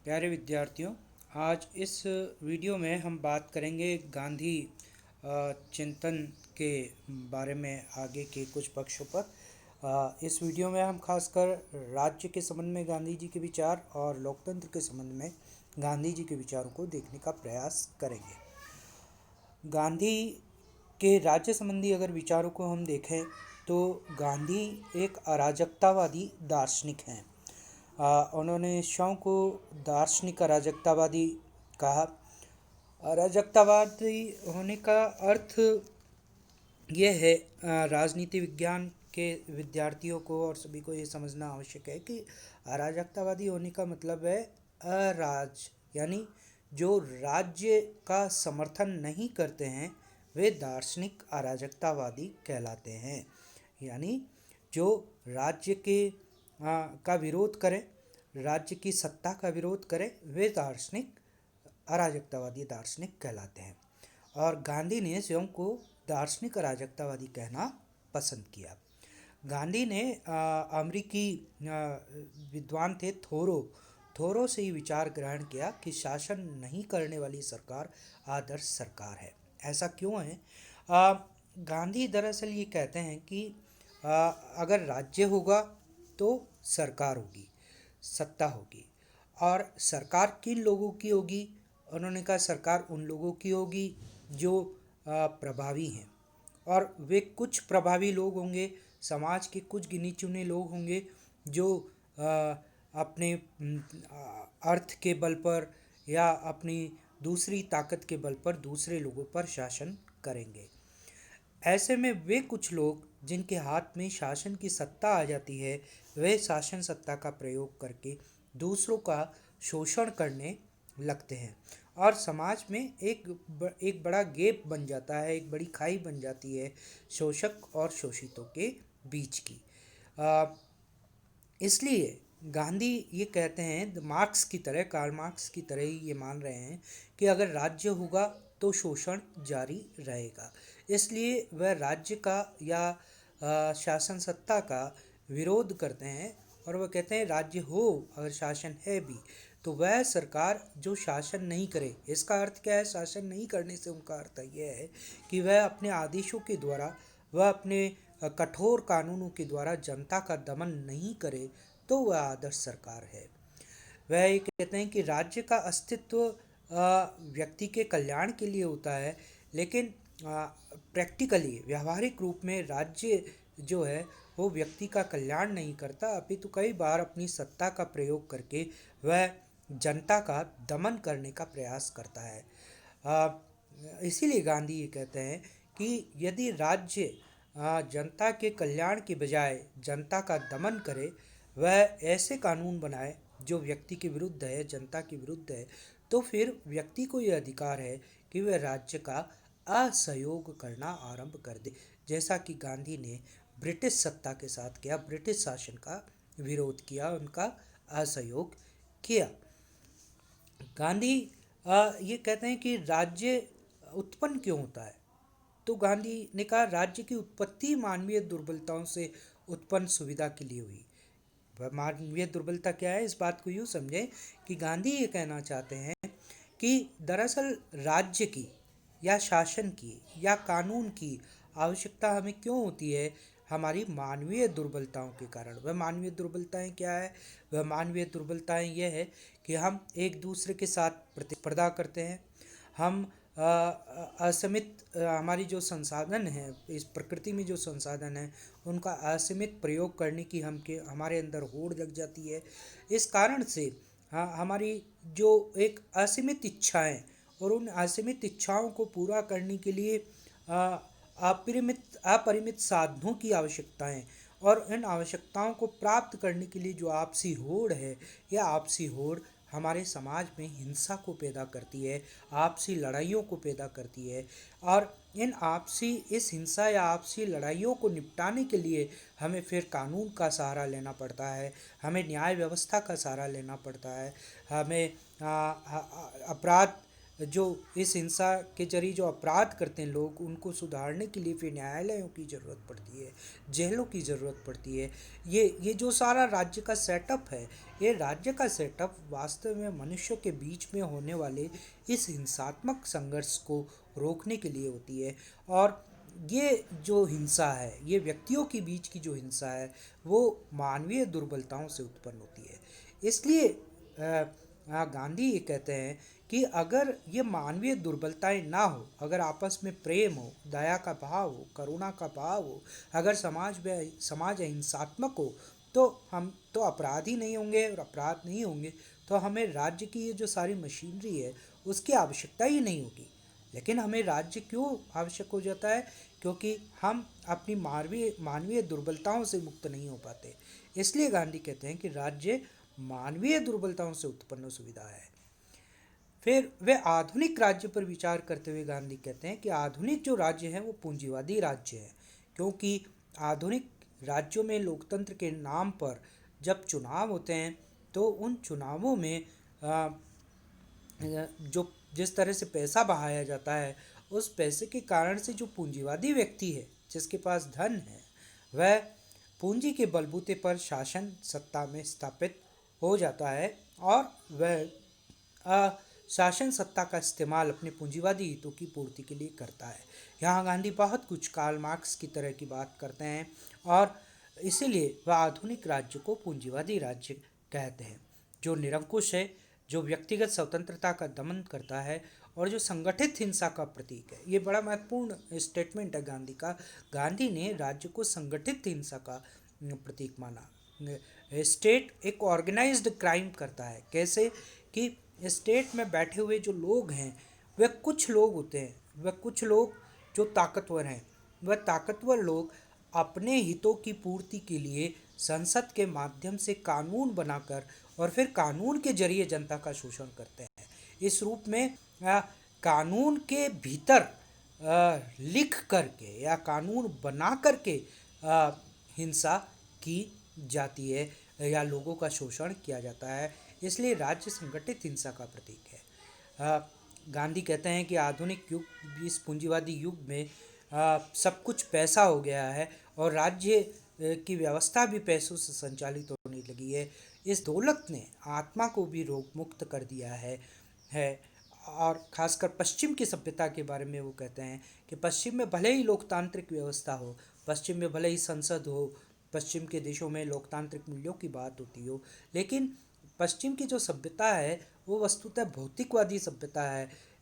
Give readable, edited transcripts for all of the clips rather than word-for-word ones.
प्यारे विद्यार्थियों, आज इस वीडियो में हम बात करेंगे गांधी चिंतन के बारे में आगे के कुछ पक्षों पर। इस वीडियो में हम खासकर राज्य के संबंध में गांधी जी के विचार और लोकतंत्र के संबंध में गांधी जी के विचारों को देखने का प्रयास करेंगे। गांधी के राज्य संबंधी अगर विचारों को हम देखें तो गांधी एक अराजकतावादी दार्शनिक हैं। उन्होंने शव को दार्शनिक अराजकतावादी कहा। अराजकतावादी होने का अर्थ यह है, राजनीति विज्ञान के विद्यार्थियों को और सभी को ये समझना आवश्यक है कि अराजकतावादी होने का मतलब है अराज, यानी जो राज्य का समर्थन नहीं करते हैं वे दार्शनिक अराजकतावादी कहलाते हैं। यानी जो राज्य के का विरोध करें, राज्य की सत्ता का विरोध करें, वे दार्शनिक अराजकतावादी दार्शनिक कहलाते हैं। और गांधी ने स्वयं को दार्शनिक अराजकतावादी कहना पसंद किया। गांधी ने अमेरिकी विद्वान थे थोरो से ही विचार ग्रहण किया कि शासन नहीं करने वाली सरकार आदर्श सरकार है। ऐसा क्यों है? गांधी दरअसल ये कहते हैं कि अगर राज्य होगा तो सरकार होगी, सत्ता होगी। और सरकार किन लोगों की होगी? उन्होंने कहा सरकार उन लोगों की होगी जो प्रभावी हैं, और वे कुछ प्रभावी लोग होंगे, समाज के कुछ गिने चुने लोग होंगे जो अपने अर्थ के बल पर या अपनी दूसरी ताकत के बल पर दूसरे लोगों पर शासन करेंगे। ऐसे में वे कुछ लोग जिनके हाथ में शासन की सत्ता आ जाती है, वे शासन सत्ता का प्रयोग करके दूसरों का शोषण करने लगते हैं और समाज में एक बड़ा गैप बन जाता है, एक बड़ी खाई बन जाती है शोषक और शोषितों के बीच की। इसलिए गांधी ये कहते हैं, मार्क्स की तरह, कार्ल मार्क्स की तरह ही ये मान रहे हैं कि अगर राज्य होगा तो शोषण जारी रहेगा। इसलिए वह राज्य का या शासन सत्ता का विरोध करते हैं और वह कहते हैं राज्य हो अगर शासन है भी तो वह सरकार जो शासन नहीं करे। इसका अर्थ क्या है? शासन नहीं करने से उनका अर्थ यह है कि वह अपने आदेशों के द्वारा, वह अपने कठोर कानूनों के द्वारा जनता का दमन नहीं करे तो वह आदर्श सरकार है। वह ये कहते हैं कि राज्य का अस्तित्व व्यक्ति के कल्याण के लिए होता है, लेकिन प्रैक्टिकली व्यावहारिक रूप में राज्य जो है वो व्यक्ति का कल्याण नहीं करता, अपितु कई बार अपनी सत्ता का प्रयोग करके वह जनता का दमन करने का प्रयास करता है। इसीलिए गांधी ये कहते हैं कि यदि राज्य जनता के कल्याण के बजाय जनता का दमन करे, वह ऐसे कानून बनाए जो व्यक्ति के विरुद्ध है, जनता के विरुद्ध है, तो फिर व्यक्ति को यह अधिकार है कि वह राज्य का असहयोग करना आरंभ कर दे, जैसा कि गांधी ने ब्रिटिश सत्ता के साथ किया, ब्रिटिश शासन का विरोध किया, उनका असहयोग किया। गांधी ये कहते हैं कि राज्य उत्पन्न क्यों होता है? तो गांधी ने कहा राज्य की उत्पत्ति मानवीय दुर्बलताओं से उत्पन्न सुविधा के लिए हुई। वह मानवीय दुर्बलता क्या है? इस बात को यूँ समझें कि गांधी ये कहना चाहते हैं कि दरअसल राज्य की या शासन की या कानून की आवश्यकता हमें क्यों होती है? हमारी मानवीय दुर्बलताओं के कारण। वह मानवीय दुर्बलताएं क्या है? वह मानवीय दुर्बलताएं यह है कि हम एक दूसरे के साथ प्रतिस्पर्धा करते हैं, हम असीमित हमारी जो संसाधन है, इस प्रकृति में जो संसाधन है उनका असीमित प्रयोग करने की हमारे अंदर होड़ लग जाती है। इस कारण से हमारी जो एक असीमित इच्छाएं और उन असीमित इच्छाओं को पूरा करने के लिए अपरिमित साधनों की आवश्यकताएं, और इन आवश्यकताओं को प्राप्त करने के लिए जो आपसी होड़ है, यह आपसी होड़ हमारे समाज में हिंसा को पैदा करती है, आपसी लड़ाइयों को पैदा करती है। और इस हिंसा या आपसी लड़ाइयों को निपटाने के लिए हमें फिर कानून का सहारा लेना पड़ता है, हमें न्याय व्यवस्था का सहारा लेना पड़ता है, हमें अपराध जो इस हिंसा के जरिए जो अपराध करते हैं लोग, उनको सुधारने के लिए फिर न्यायालयों की ज़रूरत पड़ती है, जेलों की ज़रूरत पड़ती है। ये जो सारा राज्य का सेटअप है, ये राज्य का सेटअप वास्तव में मनुष्यों के बीच में होने वाले इस हिंसात्मक संघर्ष को रोकने के लिए होती है। और ये जो हिंसा है, ये व्यक्तियों के बीच की जो हिंसा है, वो मानवीय दुर्बलताओं से उत्पन्न होती है। इसलिए गांधी ये कहते हैं कि अगर ये मानवीय दुर्बलताएं ना हो, अगर आपस में प्रेम हो, दया का भाव हो, करुणा का भाव हो, अगर समाज अहिंसात्मक हो, तो हम तो अपराध ही नहीं होंगे, और अपराध नहीं होंगे तो हमें राज्य की ये जो सारी मशीनरी है उसकी आवश्यकता ही नहीं होगी। लेकिन हमें राज्य क्यों आवश्यक हो जाता है? क्योंकि हम अपनी मानवीय मानवीय दुर्बलताओं से मुक्त नहीं हो पाते। इसलिए गांधी कहते हैं कि राज्य मानवीय दुर्बलताओं से उत्पन्न सुविधा है। फिर वे आधुनिक राज्य पर विचार करते हुए गांधी कहते हैं कि आधुनिक जो राज्य है वो पूंजीवादी राज्य है, क्योंकि आधुनिक राज्यों में लोकतंत्र के नाम पर जब चुनाव होते हैं तो उन चुनावों में आ, जो जिस तरह से पैसा बहाया जाता है, उस पैसे के कारण से जो पूंजीवादी व्यक्ति है, जिसके पास धन है, वह पूंजी के बलबूते पर शासन सत्ता में स्थापित हो जाता है, और वह शासन सत्ता का इस्तेमाल अपने पूंजीवादी हितों की पूर्ति के लिए करता है। यहाँ गांधी बहुत कुछ कार्ल मार्क्स की तरह की बात करते हैं, और इसीलिए वह आधुनिक राज्य को पूंजीवादी राज्य कहते हैं, जो निरंकुश है, जो व्यक्तिगत स्वतंत्रता का दमन करता है, और जो संगठित हिंसा का प्रतीक है। ये बड़ा महत्वपूर्ण स्टेटमेंट है गांधी का। गांधी ने राज्य को संगठित हिंसा का प्रतीक माना। स्टेट एक ऑर्गेनाइज्ड क्राइम करता है। कैसे? कि स्टेट में बैठे हुए जो लोग हैं, वह कुछ लोग होते हैं, वह कुछ लोग जो ताकतवर हैं, वह ताकतवर लोग अपने हितों की पूर्ति के लिए संसद के माध्यम से कानून बनाकर और फिर कानून के जरिए जनता का शोषण करते हैं। इस रूप में कानून के भीतर लिख करके या कानून बना करके हिंसा की जाती है या लोगों का शोषण किया जाता है। इसलिए राज्य संगठित हिंसा का प्रतीक है। गांधी कहते हैं कि आधुनिक युग, इस पूंजीवादी युग में सब कुछ पैसा हो गया है, और राज्य की व्यवस्था भी पैसों से संचालित होने लगी है। इस दौलत ने आत्मा को भी रोग मुक्त कर दिया है। और खासकर पश्चिम की सभ्यता के बारे में वो कहते हैं कि पश्चिम में भले ही लोकतांत्रिक व्यवस्था हो, पश्चिम में भले ही संसद हो, पश्चिम के देशों में लोकतांत्रिक मूल्यों की बात होती हो, लेकिन पश्चिम की जो सभ्यता है वो वस्तुतः भौतिकवादी सभ्यता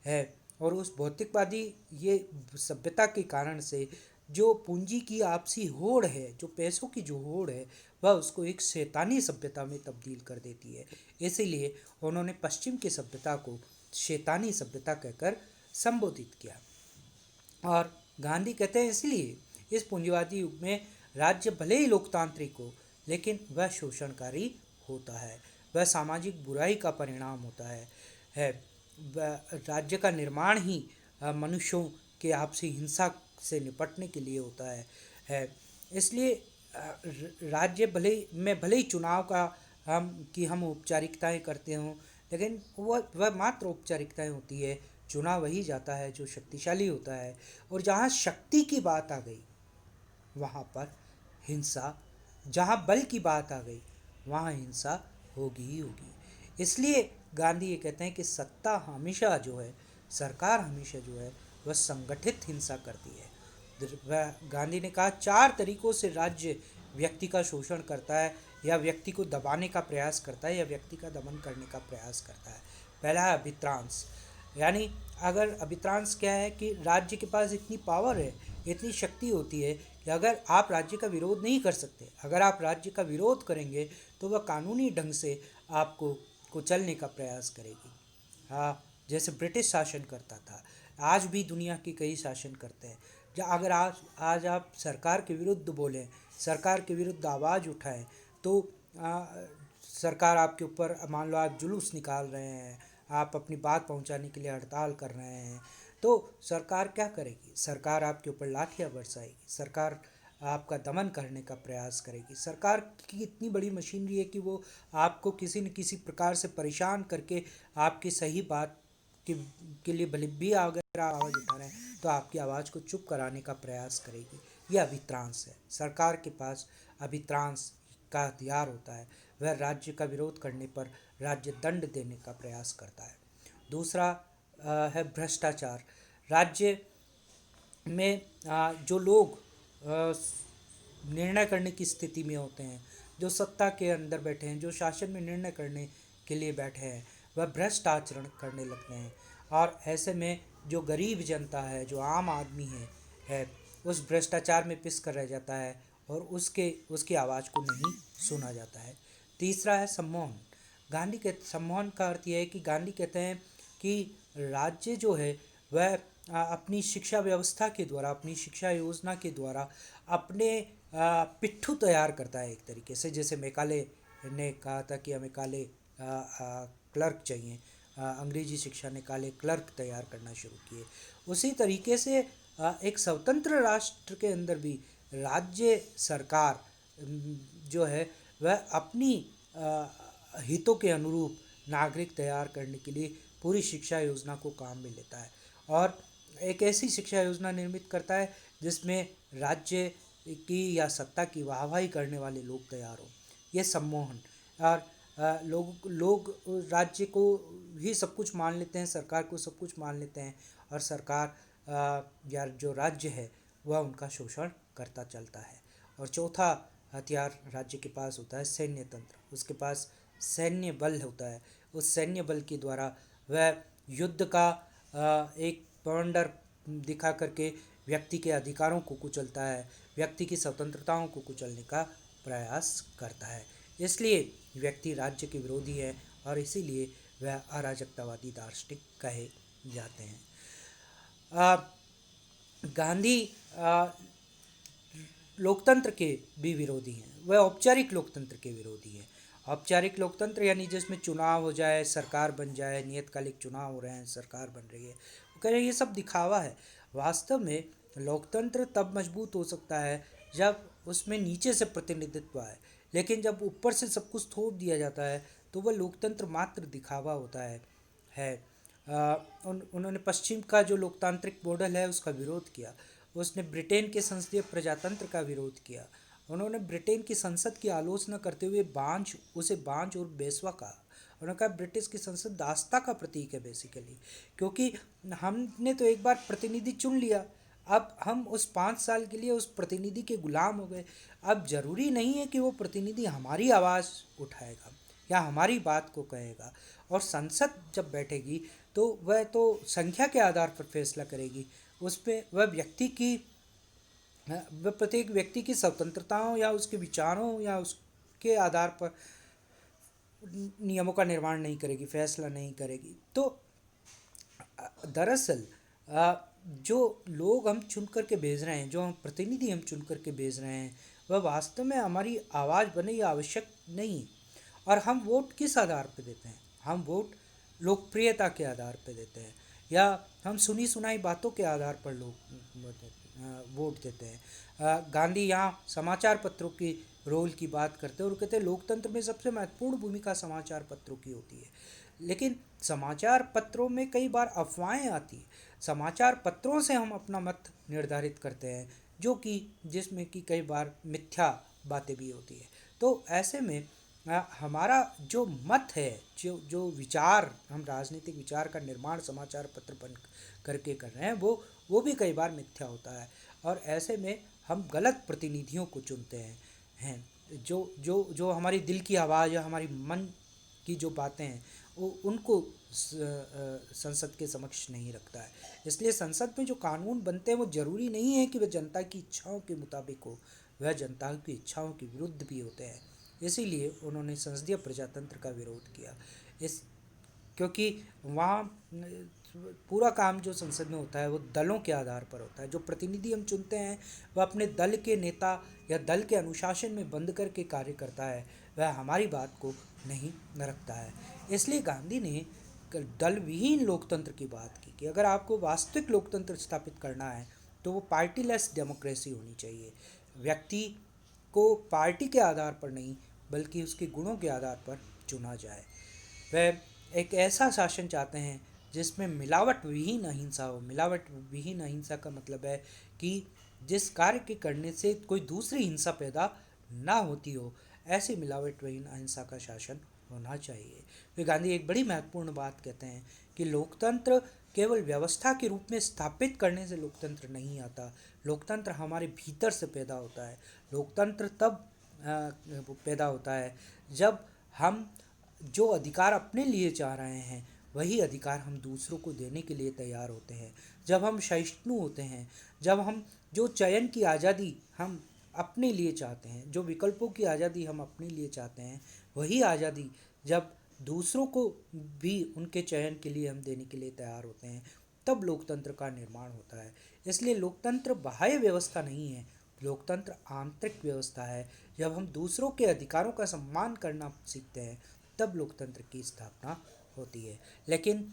है। और उस भौतिकवादी ये सभ्यता के कारण से जो पूंजी की आपसी होड़ है, जो पैसों की जो होड़ है, वह उसको एक शैतानी सभ्यता में तब्दील कर देती है। इसीलिए उन्होंने पश्चिम की सभ्यता को शैतानी सभ्यता कहकर संबोधित किया। और गांधी कहते हैं इसलिए इस पूंजीवादी युग में राज्य भले ही लोकतांत्रिक हो, लेकिन वह शोषणकारी होता है, वह सामाजिक बुराई का परिणाम होता है। राज्य का निर्माण ही मनुष्यों के आपसी हिंसा से निपटने के लिए होता है। इसलिए राज्य भले ही चुनाव का हम औपचारिकताएं करते हों, लेकिन वह मात्र औपचारिकताएं होती है। चुना वही जाता है जो शक्तिशाली होता है, और जहाँ शक्ति की बात आ गई वहाँ पर हिंसा, जहाँ बल की बात आ गई वहाँ हिंसा होगी ही होगी। इसलिए गांधी ये कहते हैं कि सत्ता हमेशा जो है, सरकार हमेशा जो है, वह संगठित हिंसा करती है। वह गांधी ने कहा 4 तरीकों से राज्य व्यक्ति का शोषण करता है, या व्यक्ति को दबाने का प्रयास करता है, या व्यक्ति का दमन करने का प्रयास करता है। पहला है अभित्रांश, यानी अगर अभित्रांश क्या है कि राज्य के पास इतनी पावर है, इतनी शक्ति होती है कि अगर आप राज्य का विरोध नहीं कर सकते, अगर आप राज्य का विरोध करेंगे तो वह कानूनी ढंग से आपको कुचलने का प्रयास करेगी। हाँ, जैसे ब्रिटिश शासन करता था, आज भी दुनिया के कई शासन करते हैं। अगर आज आप सरकार के विरुद्ध बोलें, सरकार के विरुद्ध आवाज़ उठाएं, तो सरकार आपके ऊपर, मान लो आप जुलूस निकाल रहे हैं, आप अपनी बात पहुंचाने के लिए हड़ताल कर रहे हैं, तो सरकार क्या करेगी? सरकार आपके ऊपर लाठियां बरसाएगी, सरकार आपका दमन करने का प्रयास करेगी। सरकार की इतनी बड़ी मशीनरी है कि वो आपको किसी न किसी प्रकार से परेशान करके आपकी सही बात कि के लिए भले भी अगर आप आवाज़ उठा रहे हैं तो आपकी आवाज़ को चुप कराने का प्रयास करेगी। यह अभित्रांश है। सरकार के पास अभित्रांश का हथियार होता है। वह राज्य का विरोध करने पर राज्य दंड देने का प्रयास करता है। दूसरा है भ्रष्टाचार। राज्य में जो लोग निर्णय करने की स्थिति में होते हैं, जो सत्ता के अंदर बैठे हैं, जो शासन में निर्णय करने के लिए बैठे हैं, वह भ्रष्ट आचरण करने लगते हैं। और ऐसे में जो गरीब जनता है, जो आम आदमी है उस भ्रष्टाचार में पिस कर रह जाता है और उसकी आवाज़ को नहीं सुना जाता है। तीसरा है सम्मोहन। सम्मोहन का अर्थ यह है कि गांधी कहते हैं कि राज्य जो है वह अपनी शिक्षा व्यवस्था के द्वारा, अपनी शिक्षा योजना के द्वारा अपने पिट्ठू तैयार करता है एक तरीके से। जैसे मैकाले ने कहा था कि हमें काले क्लर्क चाहिए, अंग्रेजी शिक्षा ने काले क्लर्क तैयार करना शुरू किए। उसी तरीके से एक स्वतंत्र राष्ट्र के अंदर भी राज्य सरकार जो है वह अपनी हितों के अनुरूप नागरिक तैयार करने के लिए पूरी शिक्षा योजना को काम में लेता है और एक ऐसी शिक्षा योजना निर्मित करता है जिसमें राज्य की या सत्ता की वाहवाही करने वाले लोग तैयार हों। ये सम्मोहन। और लोग राज्य को ही सब कुछ मान लेते हैं, सरकार को सब कुछ मान लेते हैं और सरकार या जो राज्य है वह उनका शोषण करता चलता है। और चौथा हथियार राज्य के पास होता है सैन्य तंत्र। उसके पास सैन्य बल होता है। उस सैन्य बल के द्वारा वह युद्ध का एक बवंडर दिखा करके व्यक्ति के अधिकारों को कुचलता है, व्यक्ति की स्वतंत्रताओं को कुचलने का प्रयास करता है। इसलिए व्यक्ति राज्य के विरोधी है और इसीलिए वह अराजकतावादी दार्शनिक कहे जाते हैं। गांधी लोकतंत्र के भी विरोधी हैं। वह औपचारिक लोकतंत्र के विरोधी हैं। औपचारिक लोकतंत्र यानी जिसमें चुनाव हो जाए, सरकार बन जाए, नियतकालिक चुनाव हो रहे हैं, सरकार बन रही है, वो कह रहे हैं ये सब दिखावा है। वास्तव में लोकतंत्र तब मजबूत हो सकता है जब उसमें नीचे से प्रतिनिधित्व आए, लेकिन जब ऊपर से सब कुछ थोप दिया जाता है तो वह लोकतंत्र मात्र दिखावा होता है। उन्होंने पश्चिम का जो लोकतांत्रिक मॉडल है उसका विरोध किया। उसने ब्रिटेन के संसदीय प्रजातंत्र का विरोध किया। उन्होंने ब्रिटेन की संसद की आलोचना करते हुए उसे बांझ और बेसवा कहा। उन्होंने कहा ब्रिटिश की संसद दासता का प्रतीक है बेसिकली, क्योंकि हमने तो एक बार प्रतिनिधि चुन लिया, अब हम उस 5 साल के लिए उस प्रतिनिधि के गुलाम हो गए। अब जरूरी नहीं है कि वो प्रतिनिधि हमारी आवाज़ उठाएगा या हमारी बात को कहेगा। और संसद जब बैठेगी तो वह तो संख्या के आधार पर फैसला करेगी। उस पर वह प्रत्येक व्यक्ति की स्वतंत्रताओं या उसके विचारों या उसके आधार पर नियमों का निर्माण नहीं करेगी, फैसला नहीं करेगी। तो दरअसल जो लोग हम चुन कर के भेज रहे हैं, जो हम प्रतिनिधि हम चुन कर के भेज रहे हैं, वह वास्तव में हमारी आवाज़ बने ये आवश्यक नहीं। और हम वोट किस आधार पर देते हैं? हम वोट लोकप्रियता के आधार पर देते हैं या हम सुनी सुनाई बातों के आधार पर वोट देते हैं। गांधी यहाँ समाचार पत्रों की रोल की बात करते हैं और कहते हैं लोकतंत्र में सबसे महत्वपूर्ण भूमिका समाचार पत्रों की होती है। लेकिन समाचार पत्रों में कई बार अफवाहें आती हैं। समाचार पत्रों से हम अपना मत निर्धारित करते हैं जिसमें कि कई बार मिथ्या बातें भी होती है। तो ऐसे में हमारा जो मत है, जो विचार, हम राजनीतिक विचार का निर्माण समाचार पत्र बन करके कर रहे हैं वो भी कई बार मिथ्या होता है। और ऐसे में हम गलत प्रतिनिधियों को चुनते हैं जो हमारी दिल की आवाज़ या हमारी मन की जो बातें हैं उनको संसद के समक्ष नहीं रखता है। इसलिए संसद में जो कानून बनते हैं वो ज़रूरी नहीं है कि वह जनता की इच्छाओं के मुताबिक हो, वह जनता की इच्छाओं के विरुद्ध भी होते हैं। इसीलिए उन्होंने संसदीय प्रजातंत्र का विरोध किया। क्योंकि वहाँ पूरा काम जो संसद में होता है वो दलों के आधार पर होता है। जो प्रतिनिधि हम चुनते हैं वह अपने दल के नेता या दल के अनुशासन में बंद करके कार्य करता है, वह हमारी बात को नहीं रखता है। इसलिए गांधी ने दल विहीन लोकतंत्र की बात की कि अगर आपको वास्तविक लोकतंत्र स्थापित करना है तो वो पार्टीलेस डेमोक्रेसी होनी चाहिए। व्यक्ति को पार्टी के आधार पर नहीं बल्कि उसके गुणों के आधार पर चुना जाए। वह एक ऐसा शासन चाहते हैं जिसमें मिलावट विहीन अहिंसा हो। मिलावट विहीन अहिंसा का मतलब है कि जिस कार्य के करने से कोई दूसरी हिंसा पैदा ना होती हो, ऐसी मिलावट विहीन अहिंसा का शासन होना चाहिए। फिर गांधी एक बड़ी महत्वपूर्ण बात कहते हैं कि लोकतंत्र केवल व्यवस्था के रूप में स्थापित करने से लोकतंत्र नहीं आता। लोकतंत्र हमारे भीतर से पैदा होता है। लोकतंत्र तब पैदा होता है जब हम जो अधिकार अपने लिए चाह रहे हैं वही अधिकार हम दूसरों को देने के लिए तैयार होते हैं। जब हम सहिष्णु होते हैं, जब हम जो चयन की आज़ादी हम अपने लिए चाहते हैं, जो विकल्पों की आज़ादी हम अपने लिए चाहते हैं, वही आज़ादी जब दूसरों को भी उनके चयन के लिए हम देने के लिए तैयार होते हैं, तब लोकतंत्र का निर्माण होता है। इसलिए लोकतंत्र बाह्य व्यवस्था नहीं है, लोकतंत्र आंतरिक व्यवस्था है। जब हम दूसरों के अधिकारों का सम्मान करना सीखते हैं, तब लोकतंत्र की स्थापना होती है। लेकिन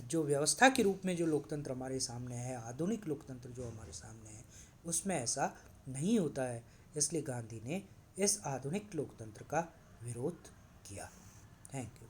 जो व्यवस्था के रूप में जो लोकतंत्र हमारे सामने है, आधुनिक लोकतंत्र जो हमारे सामने है, उसमें ऐसा नहीं होता है। इसलिए गांधी ने इस आधुनिक लोकतंत्र का विरोध किया। Thank you.